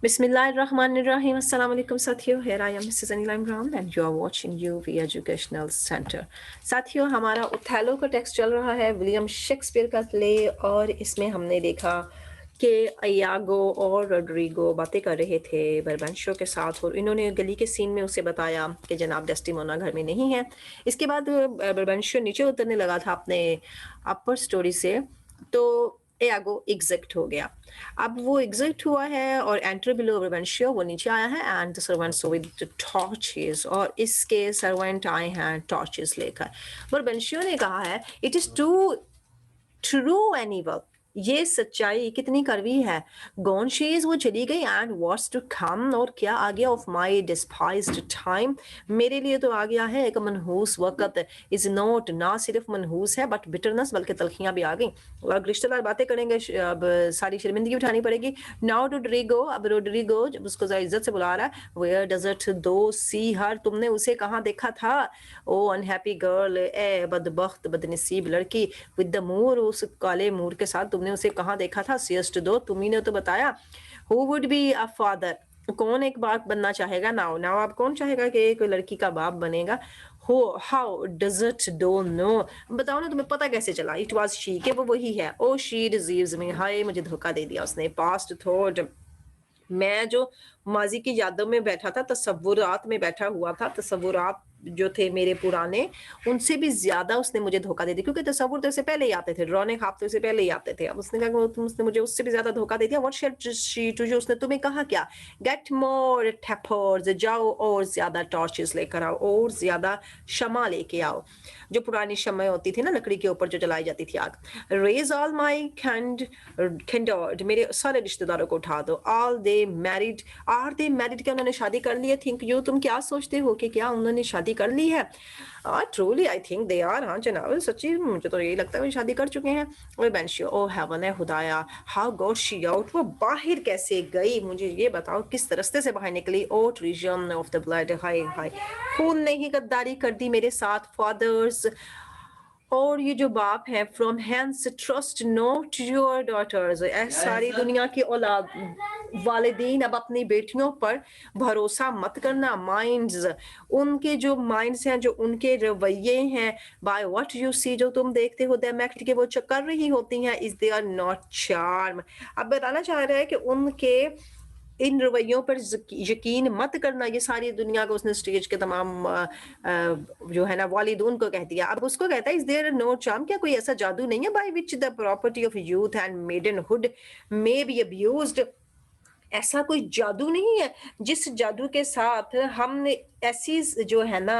Bismillahirrahmanirrahim. Assalamu alaikum साथियों. Here I am Mrs. Anila Imran and you are watching UV Educational Center. साथियों, हमारा Othello का text चल रहा है, विलियम शेक्सपियर का प्ले, और इसमें हमने देखा कि अयागो और रोड्रिगो बातें कर रहे थे बर्बेंशो के साथ, और इन्होंने गली के सीन में उसे बताया कि जनाब डेस्टिमोना घर में नहीं है। इसके बाद बर्बेंशो नीचे उतरने लगा था अपने अपर स्टोरी से, तो एयागो एग्जिट हो गया। अब वो एग्जिट हुआ है और एंटर बिलो बर्बेंशियो वो नीचे आया है and the servants with torches, और इसके सर्वेंट आए हैं टॉर्चेस लेकर। बर्बेंशियो ने कहा है it is too true and evil, ये सच्चाई कितनी कड़वी है। गॉन शी इज, वो चली गई, एंड व्हाट्स टू कम, और क्या आ गया, ऑफ माई डिस्पाइज्ड टाइम, मेरे लिए तो आ गया है एक मनहूस वक्त। इज नॉट, ना सिर्फ मनहूस है बट बिटरनेस, बल्कि तलखियां भी आ गई। अब रिश्तेदार बातें करेंगे, अब सारी शर्मिंदगी उठानी पड़ेगी। नाउ रोड्रिगो, अब रोड्रिगो जब उसको जरा इज्जत से बुला रहा है, वेयर डज इट दो सी हर, तुमने उसे कहाँ देखा था। ओ अनहैप्पी गर्ल, ए बदबख्त बदनसीब लड़की, विद द मूर, उस काले मूर के साथ तुमने उसे कहाँ देखा था। सियस्ट दो, तुम्ही ने तो बताया। Who would be a father, कौन एक बाप बनना चाहेगा। नाउ नाउ आप कौन चाहेगा कि एक लड़की का बाप बनेगा। हो how does it do know, बताओ ना, तुम्हें पता कैसे चला। इट वाज शी, के वो वही है। ओ शी डिजीव्स मी, हाय मुझे धोखा दे दिया उसने। पास्ट थॉट, मैं जो माजी की यादों में बैठा था, तसव्वुरात में बैठा हुआ था, तसव्वुरात जो थे मेरे पुराने, उनसे भी ज्यादा उसने मुझे धोखा दे दिया, क्योंकि तसव्वुर तो इससे पहले ही आते थे, ड्रॉने ख्वाब तो इससे पहले ही आते थे। अब उसने कहा कि उसने मुझे उससे भी ज्यादा धोखा दे दिया। What said she to you, उसने तुम्हें कहा क्या। गेट मोर टेपर्स, जाओ और ज्यादा टॉर्चेस लेकर आओ, और ज्यादा शमा लेके आओ, जो पुरानी शमा होती थी ना लकड़ी के ऊपर जो जलाई जाती थी आग। रेज ऑल माई कैंड, मेरे सारे रिश्तेदारों को उठा दो। All they married, are they married, क्या उन्होंने शादी कर ली है। थिंक यू, तुम क्या सोचते हो कि क्या उन्होंने शादी कर ली है। Truly I think they are, हाँ जनाब सच्ची मुझे तो यही लगता है वो शादी कर चुके हैं। और बेंशियो, ओ हेवन है खुदाया, हाउ गॉट शी आउट, वो बाहर कैसे गई, मुझे ये बताओ किस रास्ते से बाहर निकली। ओ ट्रीजन ऑफ द ब्लड, हाय हाय, खून ने ही गद्दारी कर दी मेरे साथ। फादर्स, और ये जो बाप है, from hence trust not your daughters, सारी दुनिया की औलाद वालिदीन अब अपनी बेटियों पर भरोसा मत करना। माइंड्स, उनके जो माइंड्स हैं, जो उनके रवैये हैं, बाय व्हाट यू सी, जो तुम देखते हो, दे एक्ट के वो कर रही होती हैं, is they are not charm. अब बताना चाह रहा है कि उनके इन रवैयों पर यकीन मत करना। ये सारी दुनिया को उसने स्टेज के तमाम जो है ना वालिदून को कह दिया। अब उसको कहता है इज देयर नो चार्म, क्या कोई ऐसा जादू नहीं है by which the property of youth and maidenhood may be abused, ऐसा कोई जादू नहीं है जिस जादू के साथ हमने ऐसी जो है ना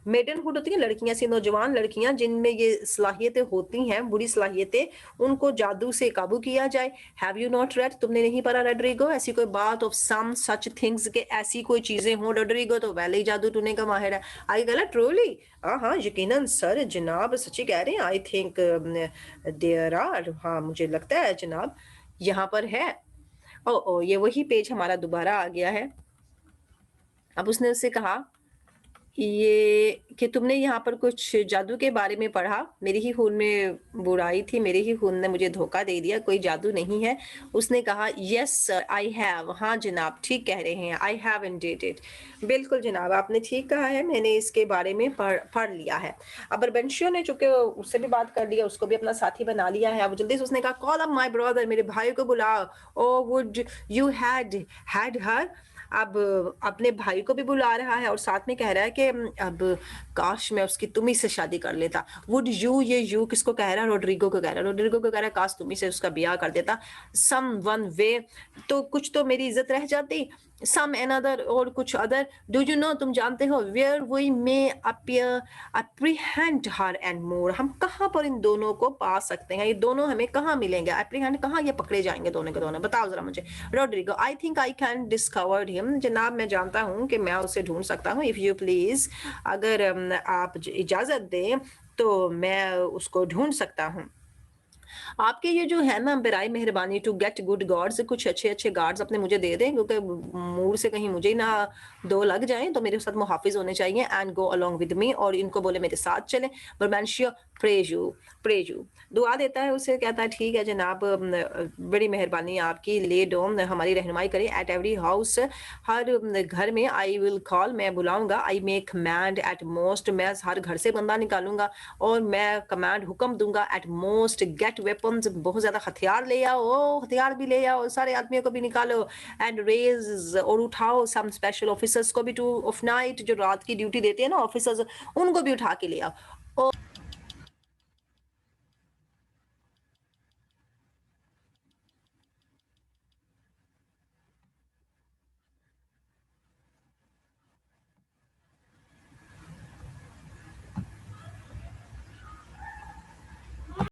मेडनहुड होती है लड़कियां, ऐसी नौजवान लड़कियां जिनमें ये सलाहियतें होती हैं, बुरी सलाहियतें, उनको जादू से काबू किया जाए। हैव यू नॉट रेड, तुमने नहीं पढ़ा रोड्रिगो, ऐसी कोई बात ऑफ सम सच थिंग्स के ऐसी कोई चीजें हों। रोड्रिगो तो पहले ही जादू टूने का माहिर है। आई गलत ट्रूली, हाँ यकीनन सर, जनाब सच्ची कह रहे हैं। आई थिंक देयर आर, हाँ मुझे लगता है जनाब यहाँ पर है। ओ ओ, ये वही पेज हमारा दोबारा आ गया है। अब उसने उससे कहा ये कि तुमने यहाँ पर कुछ जादू के बारे में पढ़ा, मेरी ही खून में बुराई थी, मेरे ही खून ने मुझे धोखा दे दिया, कोई जादू नहीं है। उसने कहा यस सर आई हैव, हाँ जनाब ठीक कह रहे हैं, आई हैव इंडीड इट, बिल्कुल जनाब आपने ठीक कहा है, मैंने इसके बारे में पढ़ लिया है। अब बर्बेंशियो ने चूंकि उससे भी बात कर लिया, उसको भी अपना साथी बना लिया है। अब जल्दी से उसने कहा कॉल अप माय ब्रदर, मेरे भाई को बुलाओ। ओ वुड यू हैड हर, अब अपने भाई को भी बुला रहा है और साथ में कह रहा है कि अब काश मैं उसकी तुम्ही से शादी कर लेता। वुड यू, ये यू किसको कह रहा है, रोड्रिगो को कह रहा है। रोड्रिगो को कह रहा है काश तुम्ही से उसका ब्याह कर देता। सम वन वे, तो कुछ तो मेरी इज्जत रह जाती। सम अनदर, और कुछ अदर। डू यू नो, तुम जानते हो, where we may appear apprehend her and more, हम कहाँ पर इन दोनों को पा सकते हैं, ये दोनों हमें कहाँ मिलेंगे, अप्रीहेंड कहाँ ये पकड़े जाएंगे दोनों के दोनों, बताओ जरा मुझे। Roderigo, I think I can discover him, जनाब मैं जानता हूँ कि मैं उसे ढूंढ सकता हूँ। इफ यू प्लीज, अगर आप इजाजत दें तो मैं उसको ढूंढ सकता हूँ। आपके ये जो है ना बराए मेहरबानी टू गेट गुड गार्ड्स, कुछ अच्छे-अच्छे गार्ड्स अपने मुझे दे दें, क्योंकि मूड से कहीं मुझे ही ना 2 लग जाएँ, तो मेरे साथ मुहाफ़िज़ होने चाहिए and go along with me, और इनको बोले मेरे साथ चलें। बरमानशिया प्रेज़ यू दुआ देता है उसे, कहता है ठीक है जनाब, बड़ी मेहरबानी आपकी, ले डो हमारी रहनुमाई करें एट एवरी हाउस, हर घर में आई विल कॉल, मैं बुलाऊँगा, I make command at most, मैं हर घर से बंदा निकालूँगा और मैं कमांड हुक्म दूँगा एट मोस्ट, गेट वेपन्स, बहुत ज़्यादा हथियार ले आओ, हथियार भी ले आओ, सारे आदमियों को भी निकालो, एंड रेज़, और उठाओ सम स्पेशल ऑफिसर्स को भी टू ऑफ नाइट, जो रात की ड्यूटी देते हैं ना ऑफिसर्स, उनको भी उठा के ले आओ।